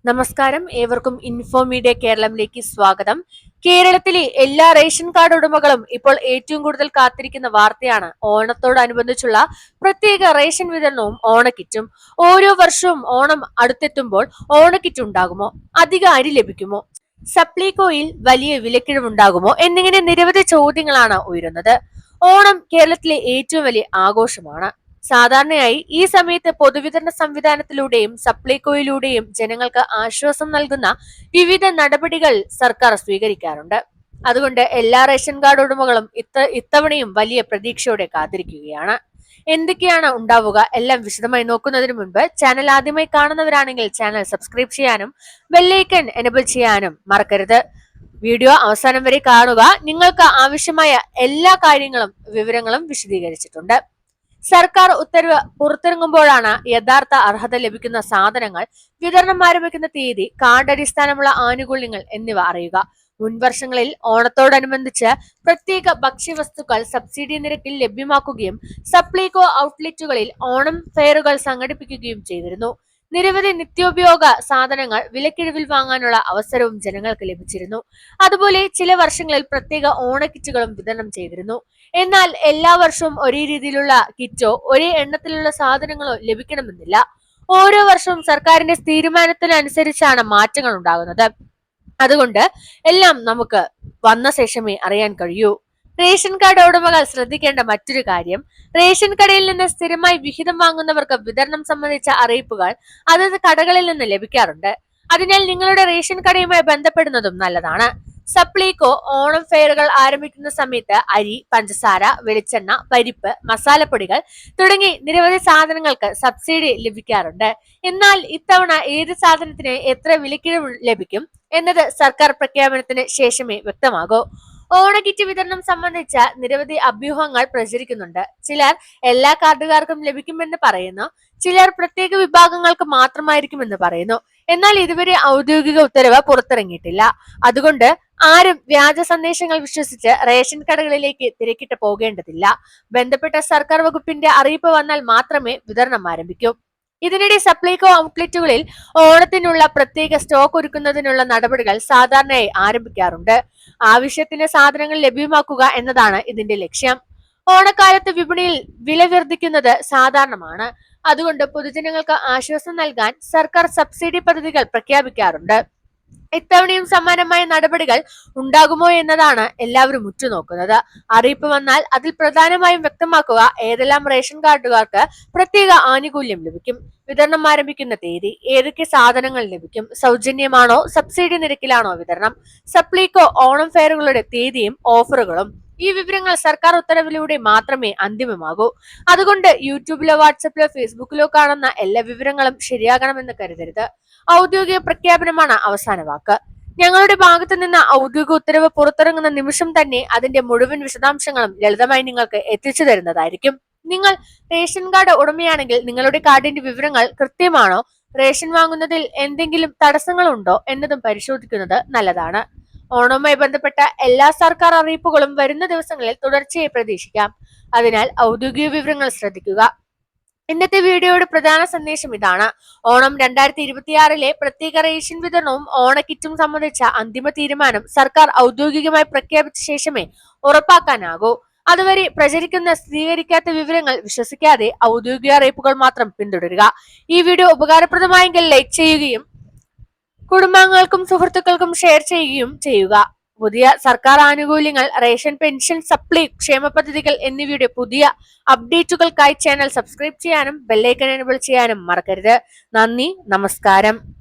നമസ്കാരം, ഏവർക്കും info media കേരളത്തിലേക്ക് സ്വാഗതം. കേരളത്തിലെ എല്ലാ റേഷൻ കാർഡ് ഉടമകളും ഇപ്പോൾ ഏറ്റവും കൂടുതൽ കാത്തിരിക്കുന്ന വാർത്തയാണ് ഓണത്തോടനുബന്ധിച്ചുള്ള പ്രത്യേക റേഷൻ വിതരണവും ഓണക്കിറ്റും. ഓരോ വർഷവും ഓണം അടുത്തെത്തുമ്പോൾ ഓണക്കിറ്റ് ഉണ്ടാകുമോ? അധിക അരി ലഭിക്കുമോ? സപ്ലൈകോയിൽ വലിയ വിലക്കിഴിവുണ്ടാകുമോ? എന്നിങ്ങനെ നിരവധി ചോദ്യങ്ങളാണ് ഉയരുന്നത്. ഓണം കേരളത്തിലെ ഏറ്റവും വലിയ ആഘോഷമാണ്. സാധാരണയായി ഈ സമയത്ത് പൊതുവിതരണ സംവിധാനത്തിലൂടെയും സപ്ലൈകോയിലൂടെയും ജനങ്ങൾക്ക് ആശ്വാസം നൽകുന്ന വിവിധ നടപടികൾ സർക്കാർ സ്വീകരിക്കാറുണ്ട്. അതുകൊണ്ട് എല്ലാ റേഷൻ കാർഡ് ഉടമകളും ഇത്തവണയും വലിയ പ്രതീക്ഷയോടെ കാത്തിരിക്കുകയാണ്. എന്തൊക്കെയാണ് ഉണ്ടാവുക എല്ലാം വിശദമായി നോക്കുന്നതിന് മുൻപ് ചാനൽ ആദ്യമായി കാണുന്നവരാണെങ്കിൽ ചാനൽ സബ്സ്ക്രൈബ് ചെയ്യാനും ബെല്ലൈക്കൺ എനേബിൾ ചെയ്യാനും മറക്കരുത്. വീഡിയോ അവസാനം വരെ കാണുക. നിങ്ങൾക്ക് ആവശ്യമായ എല്ലാ കാര്യങ്ങളും വിവരങ്ങളും വിശദീകരിച്ചിട്ടുണ്ട്. സർക്കാർ ഉത്തരവ് പുറത്തിറങ്ങുമ്പോഴാണ് യഥാർത്ഥ അർഹത ലഭിക്കുന്ന സാധനങ്ങൾ, വിതരണം ആരംഭിക്കുന്ന തീയതി, കാർഡ് അടിസ്ഥാനമുള്ള ആനുകൂല്യങ്ങൾ എന്നിവ അറിയുക. മുൻവർഷങ്ങളിൽ ഓണത്തോടനുബന്ധിച്ച് പ്രത്യേക ഭക്ഷ്യവസ്തുക്കൾ സബ്സിഡി നിരക്കിൽ ലഭ്യമാക്കുകയും സപ്ലൈകോ ഔട്ട്ലെറ്റുകളിൽ ഓണം ഫെയറുകൾ സംഘടിപ്പിക്കുകയും ചെയ്തിരുന്നു. നിരവധി നിത്യോപയോഗ സാധനങ്ങൾ വിലക്കിഴിവിൽ വാങ്ങാനുള്ള അവസരവും ജനങ്ങൾക്ക് ലഭിച്ചിരുന്നു. അതുപോലെ ചില വർഷങ്ങളിൽ പ്രത്യേക ഓണക്കിറ്റുകളും വിതരണം ചെയ്തിരുന്നു. എന്നാൽ എല്ലാ വർഷവും ഒരേ രീതിയിലുള്ള കിറ്റോ ഒരേ എണ്ണത്തിലുള്ള സാധനങ്ങളോ ലഭിക്കണമെന്നില്ല. ഓരോ വർഷവും സർക്കാരിന്റെ തീരുമാനത്തിനനുസരിച്ചാണ് മാറ്റങ്ങൾ ഉണ്ടാകുന്നത്. അതുകൊണ്ട് എല്ലാം നമുക്ക് വന്ന ശേഷമേ അറിയാൻ കഴിയൂ. റേഷൻ കാർഡ് ഉടമകൾ ശ്രദ്ധിക്കേണ്ട മറ്റൊരു കാര്യം, റേഷൻ കടയിൽ നിന്ന് സ്ഥിരമായി വിഹിതം വാങ്ങുന്നവർക്ക് വിതരണം സംബന്ധിച്ച അറിയിപ്പുകൾ അതത് കടകളിൽ നിന്ന് ലഭിക്കാറുണ്ട്. അതിനാൽ നിങ്ങളുടെ റേഷൻ കടയുമായി ബന്ധപ്പെടുന്നതും നല്ലതാണ്. സപ്ലൈകോ ഓണം ഫെയറുകൾ ആരംഭിക്കുന്ന സമയത്ത് അരി, പഞ്ചസാര, വെളിച്ചെണ്ണ, പരിപ്പ്, മസാലപ്പൊടികൾ തുടങ്ങി നിരവധി സാധനങ്ങൾക്ക് സബ്സിഡി ലഭിക്കാറുണ്ട്. എന്നാൽ ഇത്തവണ ഏത് സാധനത്തിന് എത്ര വിലക്കിഴിവ് ലഭിക്കും എന്നത് സർക്കാർ പ്രഖ്യാപനത്തിന് ശേഷമേ വ്യക്തമാകൂ. ഓണക്കിറ്റ് വിതരണം സംബന്ധിച്ച നിരവധി അഭ്യൂഹങ്ങൾ പ്രചരിക്കുന്നുണ്ട്. ചിലർ എല്ലാ കാർഡുകാർക്കും ലഭിക്കുമെന്ന് പറയുന്നു, ചിലർ പ്രത്യേക വിഭാഗങ്ങൾക്ക് മാത്രമായിരിക്കുമെന്ന് പറയുന്നു. എന്നാൽ ഇതുവരെ ഔദ്യോഗിക ഉത്തരവ് പുറത്തിറങ്ങിയിട്ടില്ല. അതുകൊണ്ട് ആരും വ്യാജ സന്ദേശങ്ങൾ വിശ്വസിച്ച് റേഷൻ കടകളിലേക്ക് തിരക്കിട്ട് പോകേണ്ടതില്ല. ബന്ധപ്പെട്ട സർക്കാർ വകുപ്പിന്റെ അറിയിപ്പ് വന്നാൽ മാത്രമേ വിതരണം ആരംഭിക്കൂ. ഇതിനിടെ സപ്ലൈകോ ഔട്ട്ലെറ്റുകളിൽ ഓണത്തിനുള്ള പ്രത്യേക സ്റ്റോക്ക് ഒരുക്കുന്നതിനുള്ള നടപടികൾ സാധാരണയായി ആരംഭിക്കാറുണ്ട്. ആവശ്യത്തിന് സാധനങ്ങൾ ലഭ്യമാക്കുക എന്നതാണ് ഇതിന്റെ ലക്ഷ്യം. ഓണക്കാലത്ത് വിപണിയിൽ വില വർദ്ധിക്കുന്നത് സാധാരണമാണ്. അതുകൊണ്ട് പൊതുജനങ്ങൾക്ക് ആശ്വാസം നൽകാൻ സർക്കാർ സബ്സിഡി പദ്ധതികൾ പ്രഖ്യാപിക്കാറുണ്ട്. ഇത്തവണയും സമാനമായ നടപടികൾ ഉണ്ടാകുമോ എന്നതാണ് എല്ലാവരും ഉറ്റുനോക്കുന്നത്. അറിയിപ്പ് വന്നാൽ അതിൽ പ്രധാനമായും വ്യക്തമാക്കുക ഏതെല്ലാം റേഷൻ കാർഡുകാർക്ക് പ്രത്യേക ആനുകൂല്യം ലഭിക്കും, വിതരണം ആരംഭിക്കുന്ന തീയതി, ഏതൊക്കെ സാധനങ്ങൾ ലഭിക്കും, സൗജന്യമാണോ സബ്സിഡി നിരക്കിലാണോ വിതരണം, സപ്ലൈകോ ഓണം ഫെയറുകളുടെ തീയതിയും ഓഫറുകളും. ഈ വിവരങ്ങൾ സർക്കാർ ഉത്തരവിലൂടെ മാത്രമേ അന്തിമമാകൂ. അതുകൊണ്ട് യൂട്യൂബിലോ വാട്സപ്പിലോ ഫേസ്ബുക്കിലോ കാണുന്ന എല്ലാ വിവരങ്ങളും ശരിയാകണമെന്ന് കരുതരുത്. ഔദ്യോഗിക പ്രഖ്യാപനമാണ് അവസാന വാക്ക്. ഞങ്ങളുടെ ഭാഗത്തു നിന്ന് ഔദ്യോഗിക ഉത്തരവ് പുറത്തിറങ്ങുന്ന നിമിഷം തന്നെ അതിന്റെ മുഴുവൻ വിശദാംശങ്ങളും ലളിതമായി നിങ്ങൾക്ക് എത്തിച്ചു തരുന്നതായിരിക്കും. നിങ്ങൾ റേഷൻ കാർഡ് ഉടമയാണെങ്കിൽ നിങ്ങളുടെ കാർഡിന്റെ വിവരങ്ങൾ കൃത്യമാണോ, റേഷൻ വാങ്ങുന്നതിൽ എന്തെങ്കിലും തടസ്സങ്ങളുണ്ടോ എന്നതും പരിശോധിക്കുന്നത് നല്ലതാണ്. ഓണവുമായി ബന്ധപ്പെട്ട എല്ലാ സർക്കാർ അറിയിപ്പുകളും വരുന്ന ദിവസങ്ങളിൽ തുടർച്ചയായി പ്രതീക്ഷിക്കാം. അതിനാൽ ഔദ്യോഗിക വിവരങ്ങൾ ശ്രദ്ധിക്കുക. ഇന്നത്തെ വീഡിയോയുടെ പ്രധാന സന്ദേശം ഇതാണ്. ഓണം 2026 പ്രത്യേക റേഷൻ വിതരണവും ഓണക്കിറ്റും സംബന്ധിച്ച അന്തിമ തീരുമാനം സർക്കാർ ഔദ്യോഗികമായി പ്രഖ്യാപിച്ച ശേഷമേ ഉറപ്പാക്കാനാകൂ. അതുവരെ പ്രചരിക്കുന്ന സ്ഥിരീകരിക്കാത്ത വിവരങ്ങൾ വിശ്വസിക്കാതെ ഔദ്യോഗിക അറിയിപ്പുകൾ മാത്രം പിന്തുടരുക. ഈ വീഡിയോ ഉപകാരപ്രദമായെങ്കിൽ ലൈക്ക് ചെയ്യുകയും കുടുംബാംഗങ്ങൾക്കും സുഹൃത്തുക്കൾക്കും ഷെയർ ചെയ്യുക. പുതിയ സർക്കാർ ആനുകൂല്യങ്ങൾ, റേഷൻ, പെൻഷൻ, സപ്ലൈ, ക്ഷേമ പദ്ധതികൾ എന്നിവയുടെ പുതിയ അപ്ഡേറ്റുകൾക്കായി ചാനൽ സബ്സ്ക്രൈബ് ചെയ്യാനും ബെല്ലൈക്കൺ എനേബിൾ ചെയ്യാനും മറക്കരുത്. നന്ദി, നമസ്കാരം.